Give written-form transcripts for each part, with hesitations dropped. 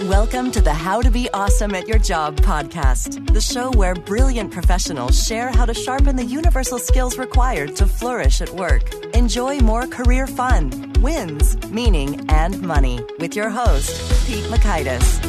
Welcome to the How to Be Awesome at Your Job podcast, the show where brilliant professionals share how to sharpen the universal skills required to flourish at work. Enjoy more career fun, wins, meaning, and money with your host, Pete Makaitis.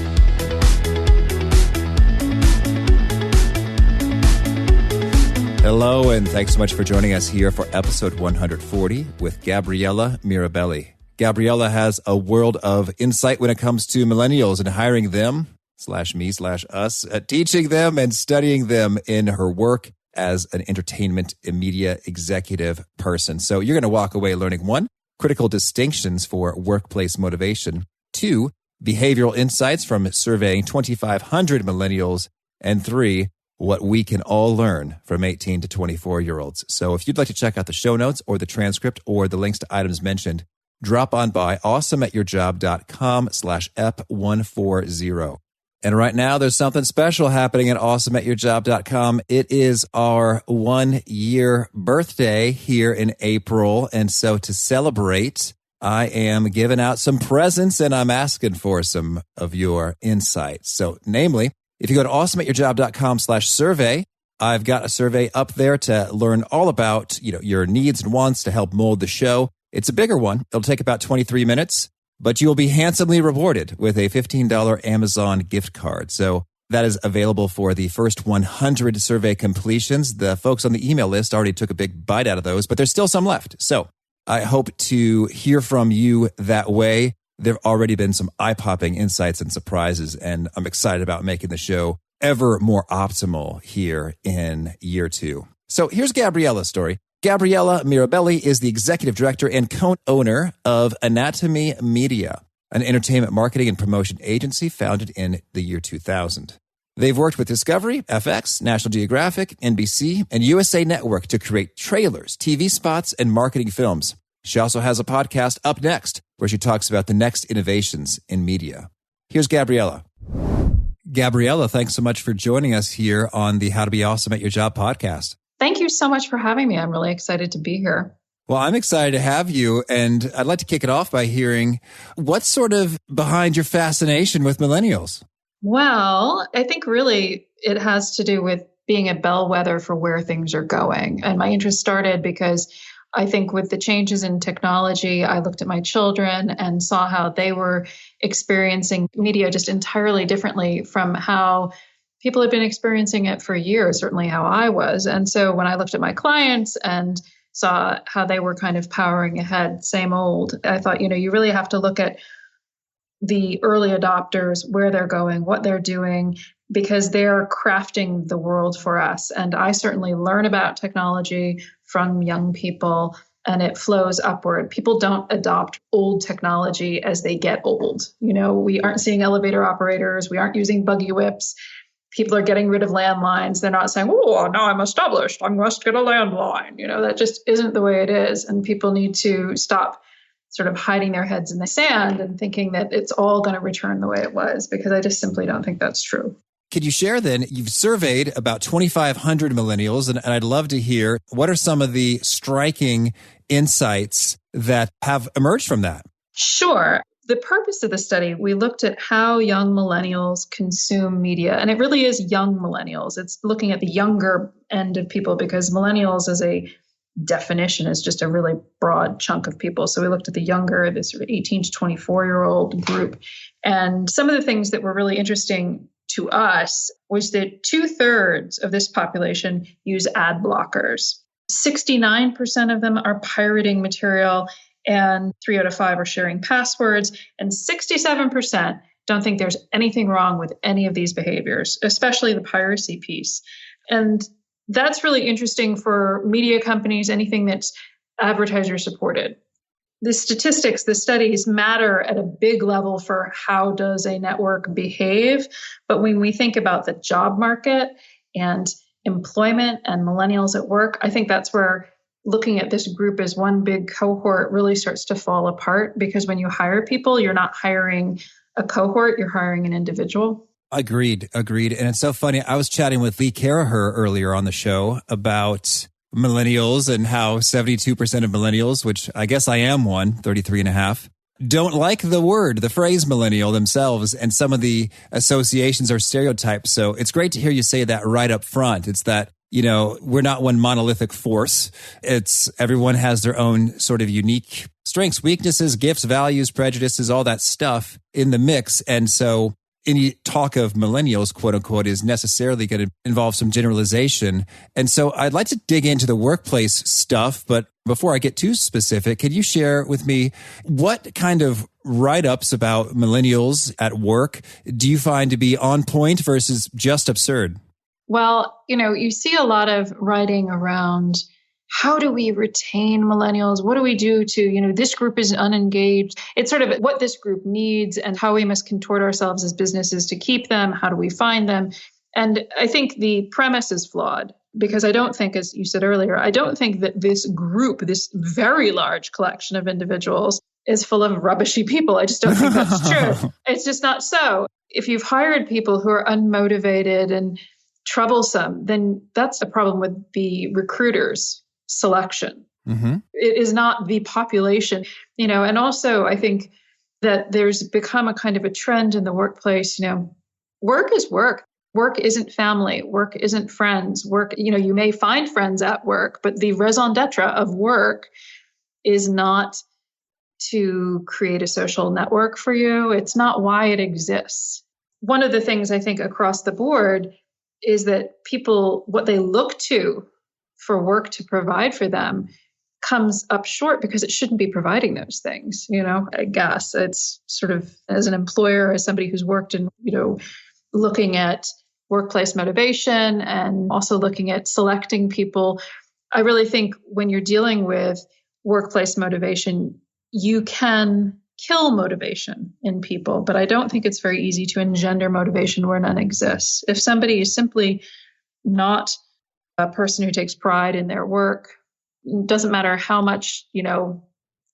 Hello, and thanks so much for joining us here for episode 140 with Gabriella Mirabelli. Gabriella has a world of insight when it comes to millennials and hiring them, /me/us, teaching them and studying them in her work as an entertainment and media executive person. So you're going to walk away learning 1, critical distinctions for workplace motivation, 2, behavioral insights from surveying 2,500 millennials, and 3, what we can all learn from 18 to 24-year-olds. So if you'd like to check out the show notes or the transcript or the links to items mentioned, drop on by awesomeatyourjob.com/ep140. And right now, there's something special happening at awesomeatyourjob.com. It is our 1-year birthday here in April. And so to celebrate, I am giving out some presents and I'm asking for some of your insights. So namely, if you go to awesomeatyourjob.com/survey, I've got a survey up there to learn all about, your needs and wants to help mold the show. It's a bigger one. It'll take about 23 minutes, but you'll be handsomely rewarded with a $15 Amazon gift card. So that is available for the first 100 survey completions. The folks on the email list already took a big bite out of those, but there's still some left. So I hope to hear from you that way. There have already been some eye-popping insights and surprises, and I'm excited about making the show ever more optimal here in year 2. So here's Gabriella's story. Gabriella Mirabelli is the executive director and co-owner of Anatomy Media, an entertainment marketing and promotion agency founded in the year 2000. They've worked with Discovery, FX, National Geographic, NBC, and USA Network to create trailers, TV spots, and marketing films. She also has a podcast, Up Next, where she talks about the next innovations in media. Here's Gabriella. Gabriella, thanks so much for joining us here on the How to Be Awesome at Your Job podcast. Thank you so much for having me. I'm really excited to be here. Well, I'm excited to have you, and I'd like to kick it off by hearing what's sort of behind your fascination with millennials? Well, I think really it has to do with being a bellwether for where things are going. And my interest started because I think with the changes in technology, I looked at my children and saw how they were experiencing media just entirely differently from how people have been experiencing it for years, certainly how I was. And so when I looked at my clients and saw how they were kind of powering ahead, same old, I thought, you really have to look at the early adopters, where they're going, what they're doing, because they're crafting the world for us. And I certainly learn about technology from young people, and it flows upward. People don't adopt old technology as they get old. We aren't seeing elevator operators. We aren't using buggy whips. People are getting rid of landlines. They're not saying, oh, now I'm established, I must get a landline. That just isn't the way it is. And people need to stop sort of hiding their heads in the sand and thinking that it's all going to return the way it was, because I just simply don't think that's true. Could you share then, you've surveyed about 2,500 millennials, and I'd love to hear, what are some of the striking insights that have emerged from that? Sure. The purpose of the study, we looked at how young millennials consume media, and it really is young millennials. It's looking at the younger end of people, because millennials as a definition is just a really broad chunk of people. So we looked at the younger, this sort of 18 to 24-year-old group. And some of the things that were really interesting to us was that 2/3 of this population use ad blockers. 69% of them are pirating material, and 3 out of 5 are sharing passwords, and 67% don't think there's anything wrong with any of these behaviors, especially the piracy piece. And that's really interesting for media companies, anything that's advertiser supported. The statistics, the studies matter at a big level for how does a network behave. But when we think about the job market and employment and millennials at work, I think that's where looking at this group as one big cohort really starts to fall apart, because when you hire people, you're not hiring a cohort, you're hiring an individual. Agreed. And it's so funny. I was chatting with Lee Caraher earlier on the show about millennials and how 72% of millennials, which I guess I am one, 33 and a half, don't like the phrase millennial themselves and some of the associations or stereotypes. So it's great to hear you say that right up front. It's that, we're not one monolithic force. It's everyone has their own sort of unique strengths, weaknesses, gifts, values, prejudices, all that stuff in the mix. And so any talk of millennials, quote unquote, is necessarily going to involve some generalization. And so I'd like to dig into the workplace stuff. But before I get too specific, could you share with me what kind of write-ups about millennials at work do you find to be on point versus just absurd? Well, you see a lot of writing around how do we retain millennials? What do we do to, this group is unengaged? It's sort of what this group needs and how we must contort ourselves as businesses to keep them. How do we find them? And I think the premise is flawed because I don't think, as you said earlier, I don't think that this group, this very large collection of individuals is full of rubbishy people. I just don't think that's true. It's just not so. If you've hired people who are unmotivated and troublesome, then that's a problem with the recruiters' selection. Mm-hmm. It is not the population, and also I think that there's become a kind of a trend in the workplace, work is work. Work isn't family. Work isn't friends. Work, you may find friends at work, but the raison d'etre of work is not to create a social network for you. It's not why it exists. One of the things I think across the board is that people, what they look to for work to provide for them comes up short because it shouldn't be providing those things. I guess it's sort of as an employer, as somebody who's worked in, looking at workplace motivation and also looking at selecting people. I really think when you're dealing with workplace motivation, you can kill motivation in people, but I don't think it's very easy to engender motivation where none exists. If somebody is simply not a person who takes pride in their work, it doesn't matter how much,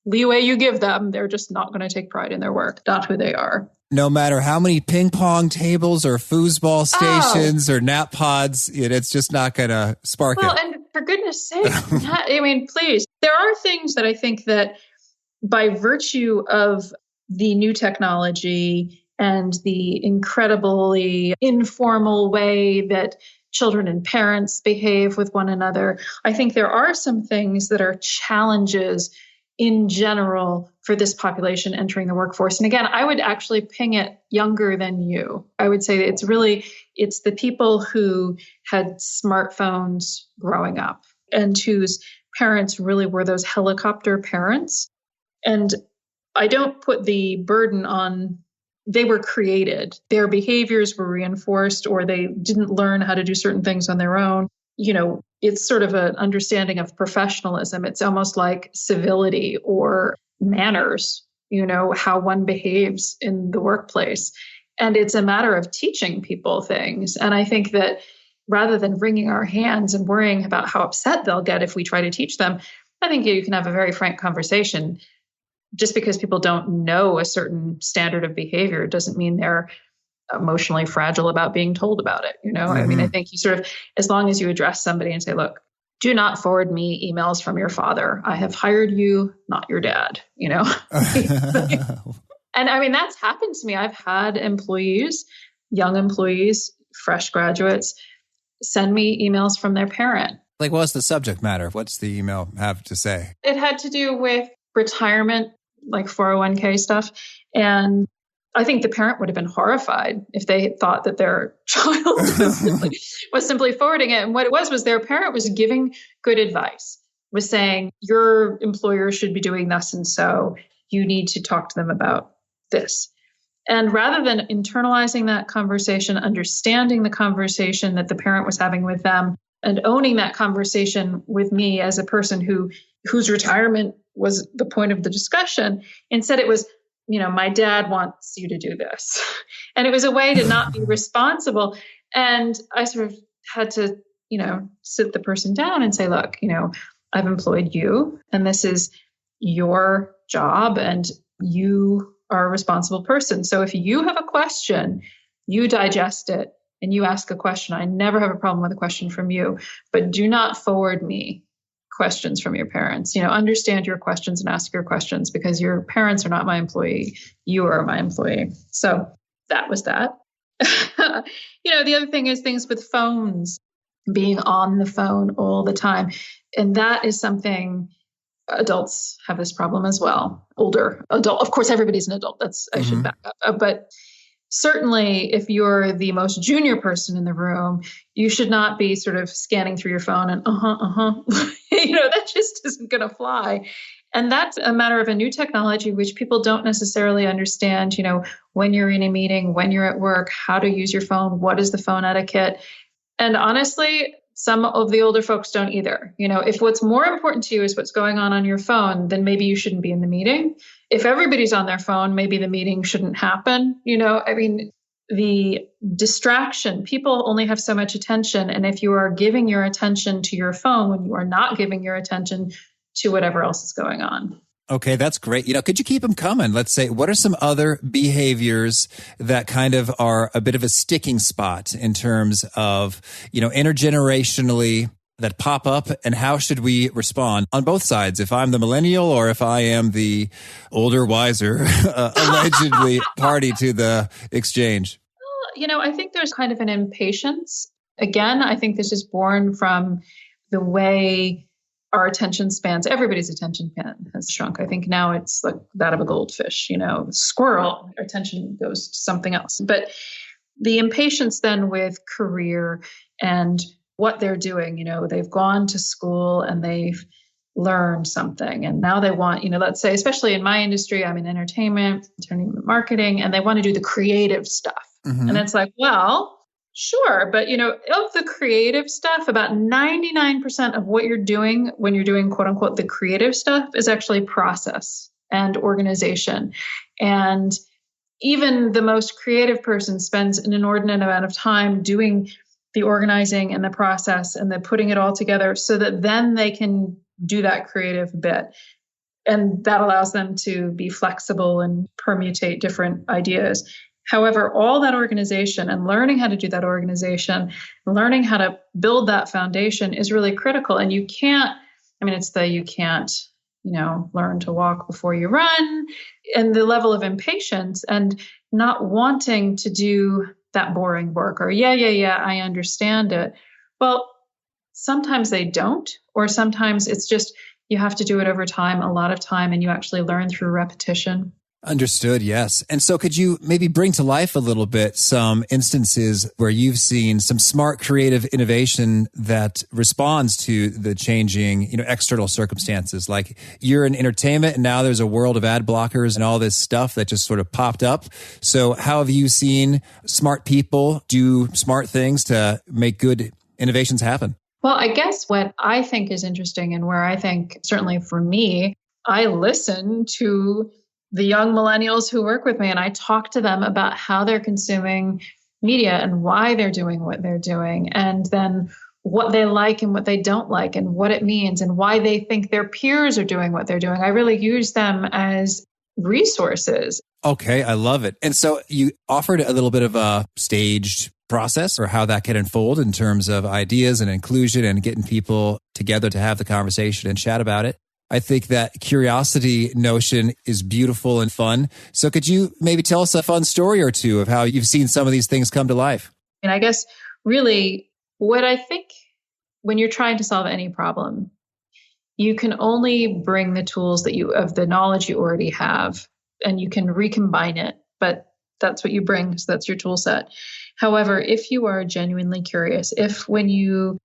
leeway you give them, they're just not going to take pride in their work, not who they are. No matter how many ping pong tables or foosball stations or nap pods, it's just not going to spark it. Well, and for goodness sake, please, there are things that I think that by virtue of the new technology and the incredibly informal way that children and parents behave with one another, I think there are some things that are challenges in general for this population entering the workforce. And again, I would actually ping it younger than you. I would say that it's the people who had smartphones growing up and whose parents really were those helicopter parents. And I don't put the burden on, they were created, their behaviors were reinforced, or they didn't learn how to do certain things on their own. It's sort of an understanding of professionalism. It's almost like civility or manners, how one behaves in the workplace. And it's a matter of teaching people things. And I think that rather than wringing our hands and worrying about how upset they'll get if we try to teach them, I think you can have a very frank conversation. Just because people don't know a certain standard of behavior doesn't mean they're emotionally fragile about being told about it. Mm-hmm. I think you sort of, as long as you address somebody and say, look, do not forward me emails from your father. I have hired you, not your dad, And that's happened to me. I've had employees, young employees, fresh graduates, send me emails from their parent. Like, what's the subject matter? What's the email have to say? It had to do with retirement, like 401k stuff. And I think the parent would have been horrified if they thought that their child was simply forwarding it. And what it was their parent was giving good advice, was saying, your employer should be doing this. And so you need to talk to them about this. And rather than internalizing that conversation, understanding the conversation that the parent was having with them, and owning that conversation with me as a person whose retirement was the point of the discussion, instead it was, my dad wants you to do this. And it was a way to not be responsible. And I sort of had to, sit the person down and say, look, I've employed you and this is your job and you are a responsible person. So if you have a question, you digest it and you ask a question. I never have a problem with a question from you, but do not forward me questions from your parents. Understand your questions and ask your questions, because your parents are not my employee. You are my employee. So that was that. The other thing is things with phones, being on the phone all the time. And that is something adults have this problem as well. Older adult, of course, everybody's an adult. I should back up. But certainly if you're the most junior person in the room, you should not be sort of scanning through your phone and that just isn't going to fly. And that's a matter of a new technology, which people don't necessarily understand, when you're in a meeting, when you're at work, how to use your phone, what is the phone etiquette. And honestly, some of the older folks don't either. If what's more important to you is what's going on your phone, then maybe you shouldn't be in the meeting. If everybody's on their phone, maybe the meeting shouldn't happen. The distraction, people only have so much attention. And if you are giving your attention to your phone when you are not giving your attention to whatever else is going on. Okay, that's great. Could you keep them coming? Let's say, what are some other behaviors that kind of are a bit of a sticking spot in terms of, intergenerationally that pop up, and how should we respond on both sides? If I'm the millennial or if I am the older, wiser, allegedly party to the exchange? I think there's kind of an impatience. Again, I think this is born from the way our attention spans, everybody's attention span has shrunk. I think now it's like that of a goldfish, squirrel, our attention goes to something else. But the impatience then with career and what they're doing, they've gone to school and they've learned something. And now they want, let's say, especially in my industry, I'm in entertainment marketing, and they want to do the creative stuff. Mm-hmm. And it's like, well, sure. But, of the creative stuff, about 99% of what you're doing when you're doing, quote unquote, the creative stuff is actually process and organization. And even the most creative person spends an inordinate amount of time doing the organizing and the process and the putting it all together so that then they can do that creative bit. And that allows them to be flexible and permutate different ideas. However, all that organization and learning how to do that organization, learning how to build that foundation is really critical. And you can't learn to walk before you run, and the level of impatience and not wanting to do that boring work or, I understand it. Well, sometimes they don't, or sometimes it's just you have to do it over time, a lot of time, and you actually learn through repetition. Understood. Yes. And so could you maybe bring to life a little bit some instances where you've seen some smart creative innovation that responds to the changing, external circumstances? Like you're in entertainment and now there's a world of ad blockers and all this stuff that just sort of popped up. So how have you seen smart people do smart things to make good innovations happen? Well, I guess what I think is interesting, and where I think, certainly for me, I listen to the young millennials who work with me, and I talk to them about how they're consuming media and why they're doing what they're doing, and then what they like and what they don't like and what it means and why they think their peers are doing what they're doing. I really use them as resources. Okay, I love it. And so you offered a little bit of a staged process or how that can unfold in terms of ideas and inclusion and getting people together to have the conversation and chat about it. I think that curiosity notion is beautiful and fun. So could you maybe tell us a fun story or two of how you've seen some of these things come to life? And I guess really what I think when you're trying to solve any problem, you can only bring the tools of the knowledge you already have, and you can recombine it, but that's what you bring. So that's your tool set. However, if you are genuinely curious, if when you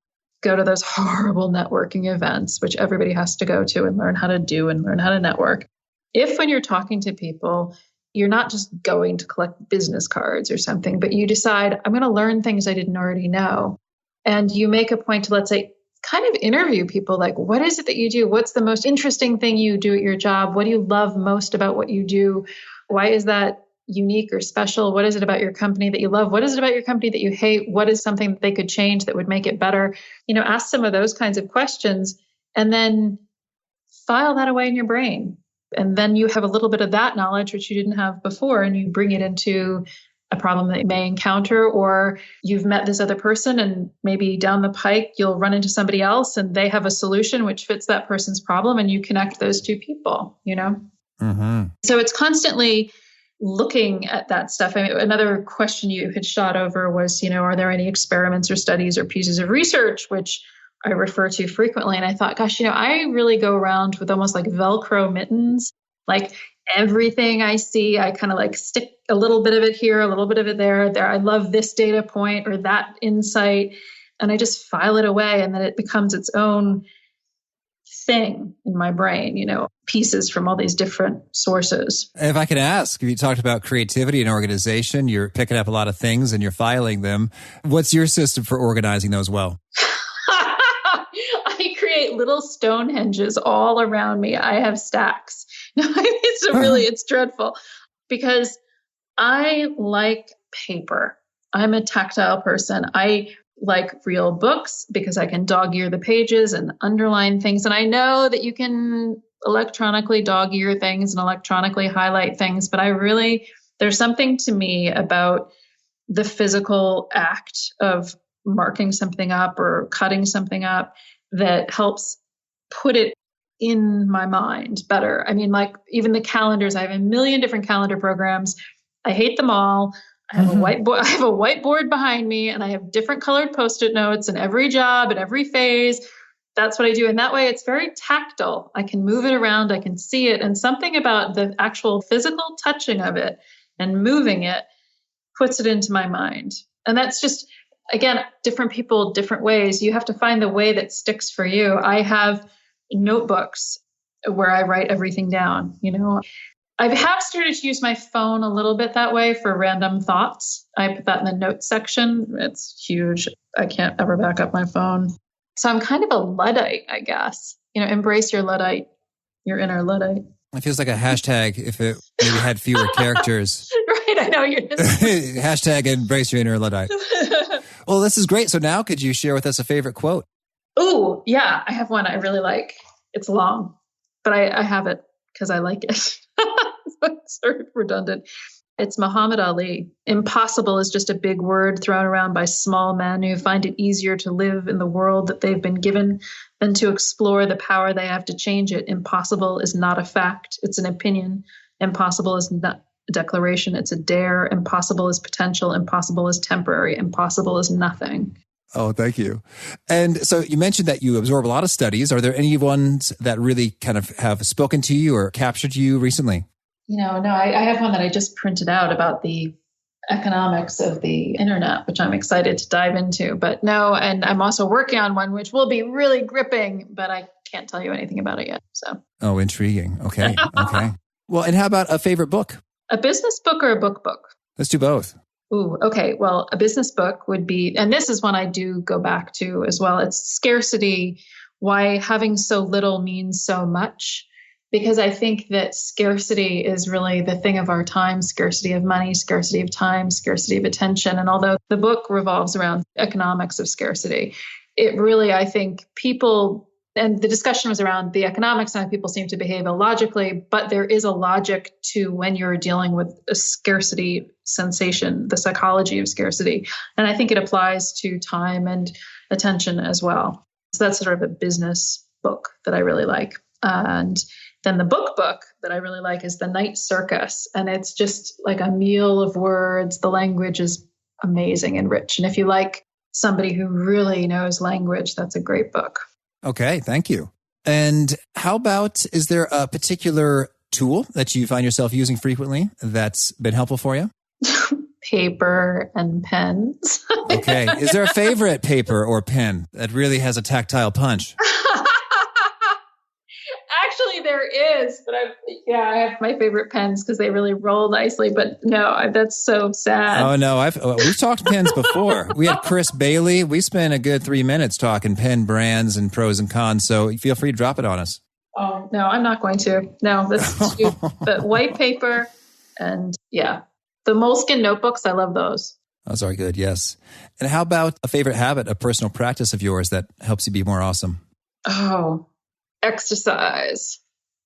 go to those horrible networking events, which everybody has to go to and learn how to do and learn how to network. If when you're talking to people, you're not just going to collect business cards or something, but you decide, I'm going to learn things I didn't already know. And you make a point to, let's say, kind of interview people like, what is it that you do? What's the most interesting thing you do at your job? What do you love most about what you do? Why is that unique or special? What is it about your company that you love? What is it about your company that you hate? What is something that they could change that would make it better? Ask some of those kinds of questions and then file that away in your brain. And then you have a little bit of that knowledge, which you didn't have before, and you bring it into a problem that you may encounter, or you've met this other person and maybe down the pike you'll run into somebody else and they have a solution which fits that person's problem and you connect those two people, Mm-hmm. So it's constantly looking at that stuff. I mean, another question you had shot over was, are there any experiments or studies or pieces of research, which I refer to frequently. And I thought, gosh, I really go around with almost like Velcro mittens, like everything I see, I kind of like stick a little bit of it here, a little bit of it there. I love this data point or that insight. And I just file it away. And then it becomes its own thing in my brain, pieces from all these different sources. If I can ask, you talked about creativity and organization. You're picking up a lot of things and you're filing them. What's your system for organizing those well? I create little Stonehenges all around me. I have stacks. It's dreadful because I like paper. I'm a tactile person. I like real books because I can dog ear the pages and underline things. And I know that you can electronically dog ear things and electronically highlight things, but there's something to me about the physical act of marking something up or cutting something up that helps put it in my mind better. I mean, like even the calendars, I have a million different calendar programs. I hate them all. I have a whiteboard behind me and I have different colored Post-it notes in every job and every phase. That's what I do. And that way it's very tactile. I can move it around. I can see it. And something about the actual physical touching of it and moving it puts it into my mind. And that's just, again, different people, different ways. You have to find the way that sticks for you. I have notebooks where I write everything down, I have started to use my phone a little bit that way for random thoughts. I put that in the notes section. It's huge. I can't ever back up my phone. So I'm kind of a Luddite, I guess. Embrace your Luddite, your inner Luddite. It feels like a hashtag if it maybe had fewer characters. Right, I know. You're just... Hashtag embrace your inner Luddite. Well, this is great. So now could you share with us a favorite quote? Oh, yeah. I have one I really like. It's long, but I have it because I like it. It's sort of redundant. It's Muhammad Ali. Impossible is just a big word thrown around by small men who find it easier to live in the world that they've been given than to explore the power they have to change it. Impossible is not a fact. It's an opinion. Impossible is not a declaration. It's a dare. Impossible is potential. Impossible is temporary. Impossible is nothing. Oh, thank you. And so you mentioned that you absorb a lot of studies. Are there any ones that really kind of have spoken to you or captured you recently? No, I have one that I just printed out about the economics of the internet, which I'm excited to dive into. But no, and I'm also working on one which will be really gripping, but I can't tell you anything about it yet. So. Oh, intriguing. Okay. Well, and how about a favorite book? A business book or a book? Let's do both. Ooh, okay. Well, a business book would be, and this is one I do go back to as well. It's Scarcity, Why Having So Little Means So Much. Because I think that scarcity is really the thing of our time, scarcity of money, scarcity of time, scarcity of attention. And although the book revolves around economics of scarcity, it really, I think people, and the discussion was around the economics and how people seem to behave illogically, but there is a logic to when you're dealing with a scarcity sensation, the psychology of scarcity. And I think it applies to time and attention as well. So that's sort of a business book that I really like. And then the book that I really like is The Night Circus. And it's just like a meal of words. The language is amazing and rich. And if you like somebody who really knows language, that's a great book. Okay, thank you. And how about, is there a particular tool that you find yourself using frequently that's been helpful for you? Paper and pens. Okay. Is there a favorite paper or pen that really has a tactile punch? Actually, there is, but I have my favorite pens because they really roll nicely. But no, that's so sad. Oh no, we've talked pens before. We had Chris Bailey. We spent a good 3 minutes talking pen brands and pros and cons. So feel free to drop it on us. Oh no, I'm not going to. No, this is cute. But white paper and the Moleskine notebooks. I love those. Those are good. Yes. And how about a favorite habit, a personal practice of yours that helps you be more awesome? Oh. Exercise,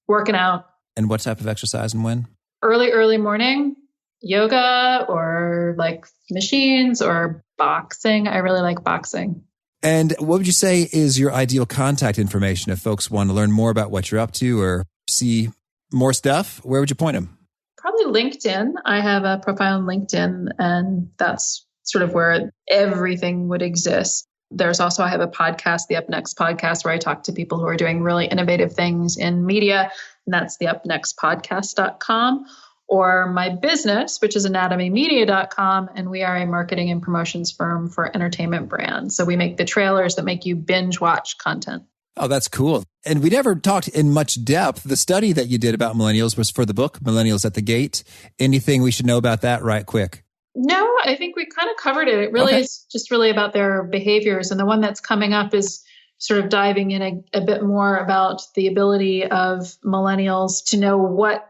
working out. And what type of exercise and when? Early morning, yoga or like machines or boxing. I really like boxing. And what would you say is your ideal contact information if folks want to learn more about what you're up to or see more stuff? Where would you point them? Probably LinkedIn. I have a profile on LinkedIn, and that's sort of where everything would exist. There's also, I have a podcast, the Up Next podcast, where I talk to people who are doing really innovative things in media, and that's the upnextpodcast.com. Or my business, which is anatomymedia.com, and we are a marketing and promotions firm for entertainment brands. So we make the trailers that make you binge watch content. Oh, that's cool. And we never talked in much depth. The study that you did about millennials was for the book, Millennials at the Gate. Anything we should know about that right quick? No, I think we kind of covered it. It really is just really about their behaviors. And the one that's coming up is sort of diving in a bit more about the ability of millennials to know what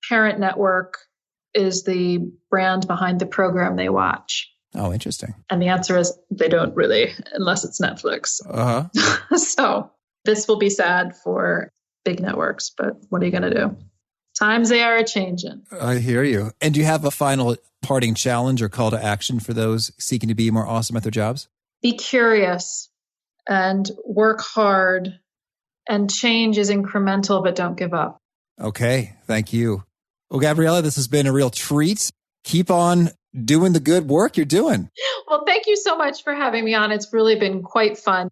parent network is the brand behind the program they watch. Oh, interesting. And the answer is they don't really, unless it's Netflix. Uh-huh. So this will be sad for big networks, but what are you going to do? Times they are a-changing. I hear you. And do you have a final parting challenge or call to action for those seeking to be more awesome at their jobs? Be curious and work hard, and change is incremental, but don't give up. Okay. Thank you. Well, Gabriella, this has been a real treat. Keep on doing the good work you're doing. Well, thank you so much for having me on. It's really been quite fun.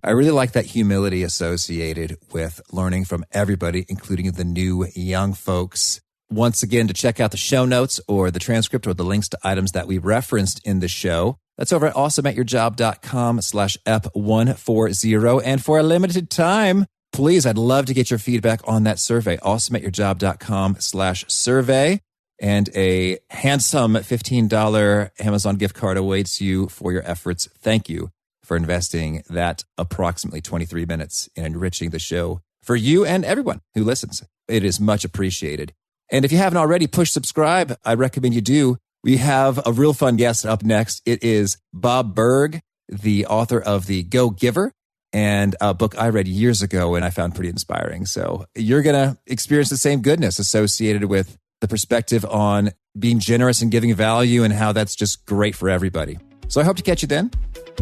I really like that humility associated with learning from everybody, including the new young folks. Once again, to check out the show notes or the transcript or the links to items that we referenced in the show, that's over at awesomeatyourjob.com/EP140. And for a limited time, please, I'd love to get your feedback on that survey, awesomeatyourjob.com/survey. And a handsome $15 Amazon gift card awaits you for your efforts. Thank you for investing that approximately 23 minutes in enriching the show for you and everyone who listens. It is much appreciated. And if you haven't already, push subscribe. I recommend you do. We have a real fun guest up next. It is Bob Berg, the author of The Go Giver, and a book I read years ago and I found pretty inspiring. So you're going to experience the same goodness associated with the perspective on being generous and giving value and how that's just great for everybody. So I hope to catch you then.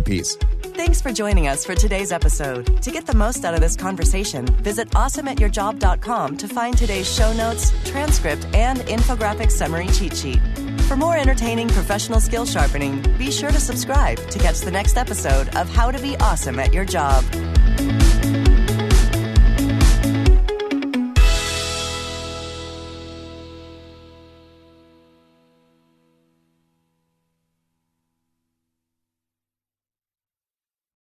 Peace. Thanks for joining us for today's episode. To get the most out of this conversation, visit awesomeatyourjob.com to find today's show notes, transcript, and infographic summary cheat sheet. For more entertaining professional skill sharpening, be sure to subscribe to catch the next episode of How to Be Awesome at Your Job.